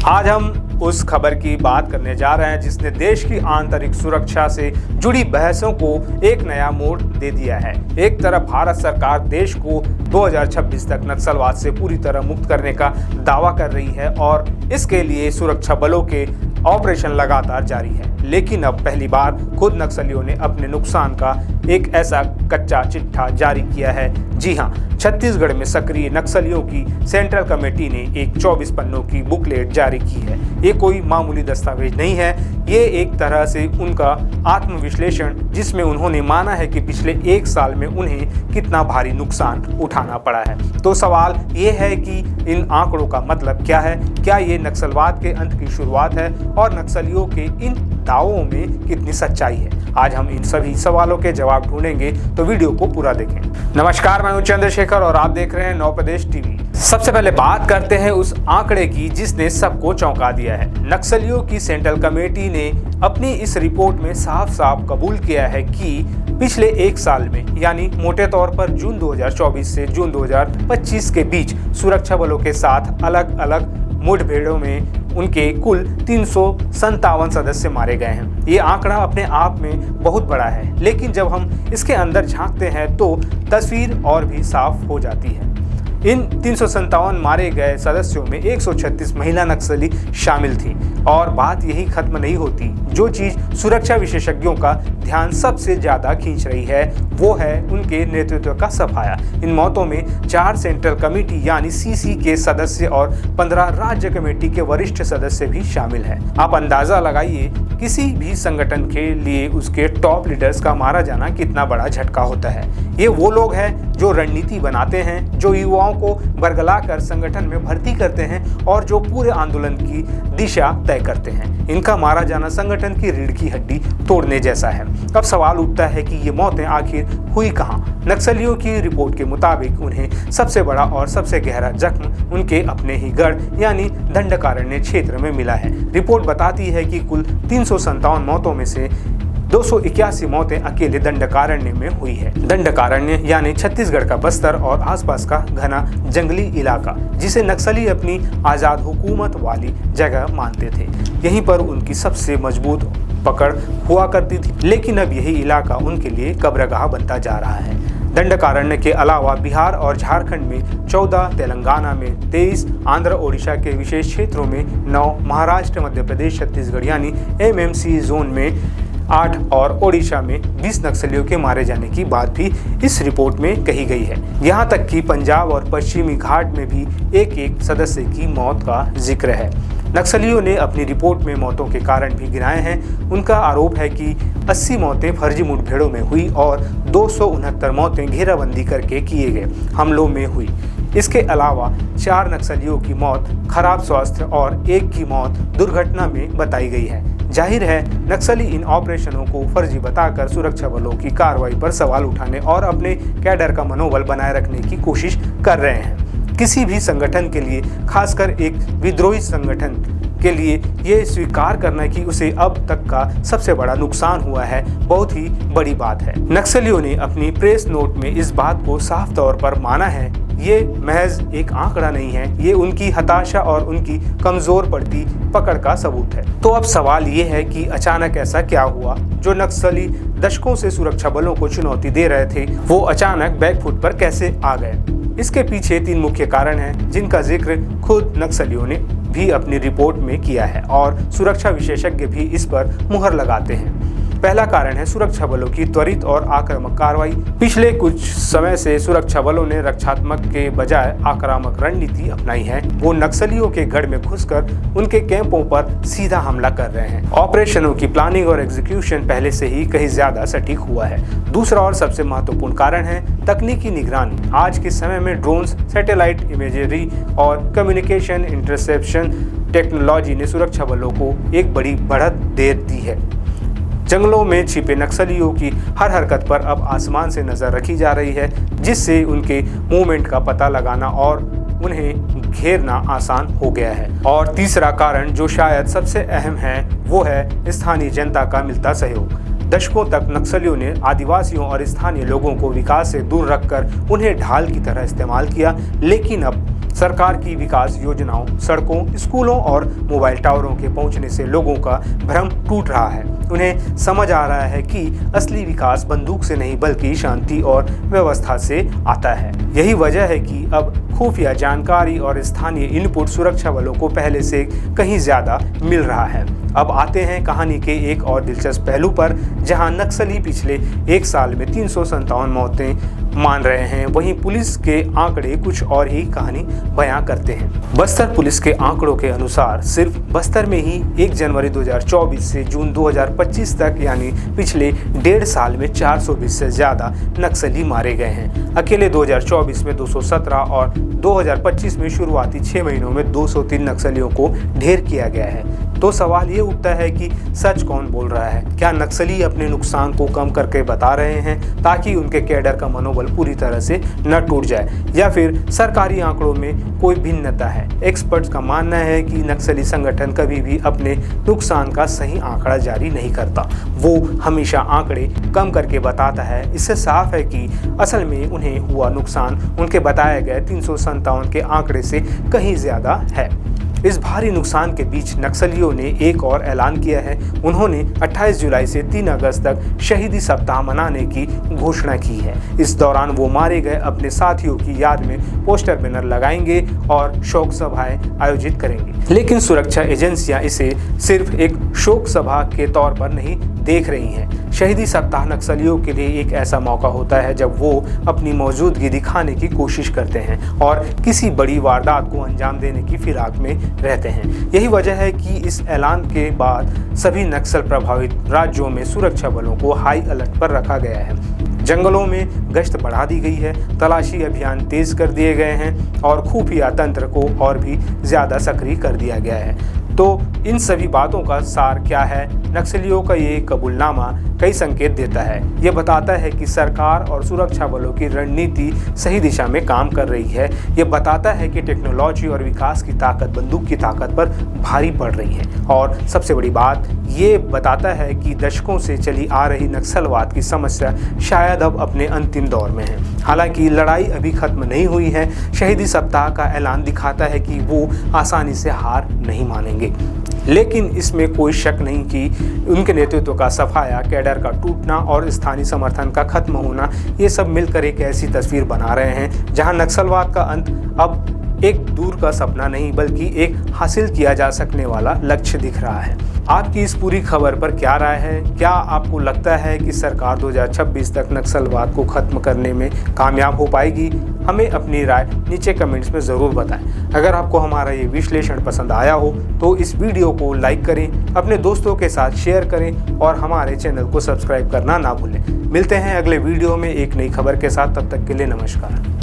आज हम उस खबर की बात करने जा रहे हैं जिसने देश की आंतरिक सुरक्षा से जुड़ी बहसों को एक नया मोड़ दे दिया है। एक तरफ भारत सरकार देश को 2026 तक नक्सलवाद से पूरी तरह मुक्त करने का दावा कर रही है और इसके लिए सुरक्षा बलों के ऑपरेशन लगातार जारी है, लेकिन अब पहली बार खुद नक्सलियों ने अपने नुकसान का एक ऐसा कच्चा चिट्ठा जारी किया है। जी हां, छत्तीसगढ़ में सक्रिय नक्सलियों की सेंट्रल कमेटी ने एक 24 पन्नों की बुकलेट जारी की है। ये कोई मामूली दस्तावेज नहीं है, ये एक तरह से उनका आत्मविश्लेषण, जिसमें उन्होंने माना है कि पिछले एक साल में उन्हें कितना भारी नुकसान उठाना पड़ा है। तो सवाल ये है कि इन आंकड़ों का मतलब क्या है? क्या ये नक्सलवाद के अंत की शुरुआत है और नक्सलियों के इन दावों में कितनी सच्चाई है? आज हम इन सभी सवालों के जवाब ढूंढेंगे, तो वीडियो को पूरा देखें। नमस्कार, मैं हूं चंद्रशेखर और आप देख रहे हैं नव प्रदेश टीवी। सबसे पहले बात करते हैं उस आंकड़े की जिसने सबको चौंका दिया है। नक्सलियों की सेंट्रल कमेटी ने अपनी इस रिपोर्ट में साफ साफ कबूल किया है कि पिछले एक साल में, यानी मोटे तौर पर जून 2024 से जून 2025 के बीच सुरक्षा बलों के साथ अलग अलग मुठभेड़ों में उनके कुल 357 सदस्य मारे गए हैं। ये आंकड़ा अपने आप में बहुत बड़ा है, लेकिन जब हम इसके अंदर झांकते हैं तो तस्वीर और भी साफ हो जाती है। इन 357 मारे गए सदस्यों में 136 महिला नक्सली शामिल थी और बात यही खत्म नहीं होती। जो चीज सुरक्षा विशेषज्ञों का ध्यान सबसे ज्यादा खींच रही है वो है उनके नेतृत्व का सफाया। इन मौतों में 4 सेंट्रल कमेटी यानी सीसी के सदस्य और 15 राज्य कमेटी के वरिष्ठ सदस्य भी शामिल हैं। आप अंदाजा लगाइए, किसी भी संगठन के लिए उसके टॉप लीडर्स का मारा जाना कितना बड़ा झटका होता है। ये वो लोग हैं जो रणनीति बनाते हैं, जो युवाओं को बरगलाकर संगठन में भर्ती करते हैं और जो पूरे आंदोलन की दिशा तय करते हैं। इनका मारा जाना संगठन की रीढ़ की हड्डी तोड़ने जैसा है। अब सवाल उठता है कि ये मौतें आखिर हुई कहां? नक्सलियों की रिपोर्ट के मुताबिक उन्हें सबसे बड़ा और सबसे गहरा जख्म उनके अपने ही गढ़ यानी दंडकारण्य क्षेत्र में मिला है। रिपोर्ट बताती है कि कुल 357 मौतों में से 281 मौतें अकेले दंडकारण्य में हुई है। दंडकारण्य यानी छत्तीसगढ़ का बस्तर और आसपास का घना जंगली इलाका, जिसे नक्सली अपनी आजाद हुकूमत वाली जगह मानते थे। यहीं पर उनकी सबसे मजबूत पकड़ हुआ करती थी, लेकिन अब यही इलाका उनके लिए कब्रगाह बनता जा रहा है। दंडकारण्य के अलावा बिहार और झारखंड में 14, तेलंगाना में 23, आंध्र ओडिशा के विशेष क्षेत्रों में 9, महाराष्ट्र, मध्य प्रदेश, छत्तीसगढ़ यानी एमएमसी जोन में 8 और ओडिशा में 20 नक्सलियों के मारे जाने की बात भी इस रिपोर्ट में कही गई है। यहाँ तक कि पंजाब और पश्चिमी घाट में भी एक एक सदस्य की मौत का जिक्र है। नक्सलियों ने अपनी रिपोर्ट में मौतों के कारण भी गिनाए हैं। उनका आरोप है कि 80 मौतें फर्जी मुठभेड़ों में हुई और 269 मौतें घेराबंदी करके किए गए हमलों में हुई। इसके अलावा 4 नक्सलियों की मौत खराब स्वास्थ्य और 1 की मौत दुर्घटना में बताई गई है। जाहिर है, नक्सली इन ऑपरेशनों को फर्जी बताकर सुरक्षा बलों की कार्रवाई पर सवाल उठाने और अपने कैडर का मनोबल बनाए रखने की कोशिश कर रहे हैं। किसी भी संगठन के लिए, खासकर एक विद्रोही संगठन के लिए, ये स्वीकार करना कि उसे अब तक का सबसे बड़ा नुकसान हुआ है बहुत ही बड़ी बात है। नक्सलियों ने अपनी प्रेस नोट में इस बात को साफ तौर पर माना है। ये महज एक आंकड़ा नहीं है, ये उनकी हताशा और उनकी कमजोर पड़ती पकड़ का सबूत है। तो अब सवाल ये है कि अचानक ऐसा क्या हुआ? जो नक्सली दशकों से सुरक्षा बलों को चुनौती दे रहे थे, वो अचानक बैकफुट पर कैसे आ गए? इसके पीछे 3 मुख्य कारण हैं, जिनका जिक्र खुद नक्सलियों ने भी अपनी रिपोर्ट में किया है और सुरक्षा विशेषज्ञ भी इस पर मुहर लगाते हैं। पहला कारण है सुरक्षा बलों की त्वरित और आक्रामक कार्रवाई। पिछले कुछ समय से सुरक्षा बलों ने रक्षात्मक के बजाय आक्रामक रणनीति अपनाई है। वो नक्सलियों के गढ़ में घुसकर उनके कैंपों पर सीधा हमला कर रहे हैं। ऑपरेशनों की प्लानिंग और एग्जीक्यूशन पहले से ही कहीं ज्यादा सटीक हुआ है। दूसरा और सबसे महत्वपूर्ण कारण है तकनीकी निगरानी। आज के समय में ड्रोन्स, सैटेलाइट इमेजरी और कम्युनिकेशन इंटरसेप्शन टेक्नोलॉजी ने सुरक्षा बलों को एक बड़ी बढ़त दे दी है। जंगलों में छिपे नक्सलियों की हर हरकत पर अब आसमान से नजर रखी जा रही है, जिससे उनके मूवमेंट का पता लगाना और उन्हें घेरना आसान हो गया है। और तीसरा कारण, जो शायद सबसे अहम है, वो है स्थानीय जनता का मिलता सहयोग। दशकों तक नक्सलियों ने आदिवासियों और स्थानीय लोगों को विकास से दूर रखकर उन्हें ढाल की तरह इस्तेमाल किया, लेकिन अब सरकार की विकास योजनाओं, सड़कों, स्कूलों और मोबाइल टावरों के पहुंचने से लोगों का भ्रम टूट रहा है। उन्हें समझ आ रहा है कि असली विकास बंदूक से नहीं बल्कि शांति और व्यवस्था से आता है। यही वजह है कि अब खुफिया जानकारी और स्थानीय इनपुट सुरक्षा बलों को पहले से कहीं ज्यादा मिल रहा है। अब आते हैं कहानी के एक और दिलचस्प पहलू पर, जहां नक्सली पिछले एक साल में 357 मौतें मान रहे हैं, वहीं पुलिस के आंकड़े कुछ और ही कहानी बयां करते हैं। बस्तर पुलिस के आंकड़ों के अनुसार सिर्फ बस्तर में ही 1 जनवरी 2024 से जून 2025 तक यानी पिछले 1.5 साल में 420 से ज्यादा नक्सली मारे गए हैं। अकेले 2024 में 217 और 2025 में शुरुआती 6 महीनों में 203 नक्सलियों को ढेर किया गया है। तो सवाल ये उठता है कि सच कौन बोल रहा है? क्या नक्सली अपने नुकसान को कम करके बता रहे हैं ताकि उनके कैडर का मनोबल पूरी तरह से न टूट जाए, या फिर सरकारी आंकड़ों में कोई भिन्नता है? एक्सपर्ट्स का मानना है कि नक्सली संगठन कभी भी अपने नुकसान का सही आंकड़ा जारी नहीं करता। वो हमेशा आंकड़े कम करके बताता है। इससे साफ है कि असल में उन्हें हुआ नुकसान उनके बताए गए 357 के आंकड़े से कहीं ज्यादा है। इस भारी नुकसान के बीच नक्सलियों ने एक और ऐलान किया है। उन्होंने 28 जुलाई से 3 अगस्त तक शहीदी सप्ताह मनाने की घोषणा की है। इस दौरान वो मारे गए अपने साथियों की याद में पोस्टर बैनर लगाएंगे और शोक सभाएं आयोजित करेंगे। लेकिन सुरक्षा एजेंसियां इसे सिर्फ एक शोक सभा के तौर पर नहीं देख रही हैं। शहीदी सप्ताह नक्सलियों के लिए एक ऐसा मौका होता है जब वो अपनी मौजूदगी दिखाने की कोशिश करते हैं और किसी बड़ी वारदात को अंजाम देने की फिराक में रहते हैं। यही वजह है कि इस ऐलान के बाद सभी नक्सल प्रभावित राज्यों में सुरक्षा बलों को हाई अलर्ट पर रखा गया है। जंगलों में गश्त बढ़ा दी गई है, तलाशी अभियान तेज कर दिए गए हैं और खुफिया तंत्र को और भी ज्यादा सक्रिय कर दिया गया है। तो इन सभी बातों का सार क्या है? नक्सलियों का ये कबूलनामा कई संकेत देता है। ये बताता है कि सरकार और सुरक्षा बलों की रणनीति सही दिशा में काम कर रही है। ये बताता है कि टेक्नोलॉजी और विकास की ताकत बंदूक की ताकत पर भारी पड़ रही है। और सबसे बड़ी बात ये बताता है कि दशकों से चली आ रही नक्सलवाद की समस्या शायद अब अपने अंतिम दौर में है। हालांकि लड़ाई अभी खत्म नहीं हुई है। शहीदी सप्ताह का ऐलान दिखाता है कि वो आसानी से हार नहीं मानेंगे। लेकिन इसमें कोई शक नहीं कि उनके नेतृत्व का सफाया, कैडर का टूटना और स्थानीय समर्थन का खत्म होना, ये सब मिलकर एक ऐसी तस्वीर बना रहे हैं जहां नक्सलवाद का अंत अब एक दूर का सपना नहीं बल्कि एक हासिल किया जा सकने वाला लक्ष्य दिख रहा है। आपकी इस पूरी खबर पर क्या राय है? क्या आपको लगता है कि सरकार 2026 तक नक्सलवाद को खत्म करने में कामयाब हो पाएगी? हमें अपनी राय नीचे कमेंट्स में ज़रूर बताएं। अगर आपको हमारा ये विश्लेषण पसंद आया हो तो इस वीडियो को लाइक करें, अपने दोस्तों के साथ शेयर करें और हमारे चैनल को सब्सक्राइब करना ना भूलें। मिलते हैं अगले वीडियो में एक नई खबर के साथ। तब तक के लिए नमस्कार।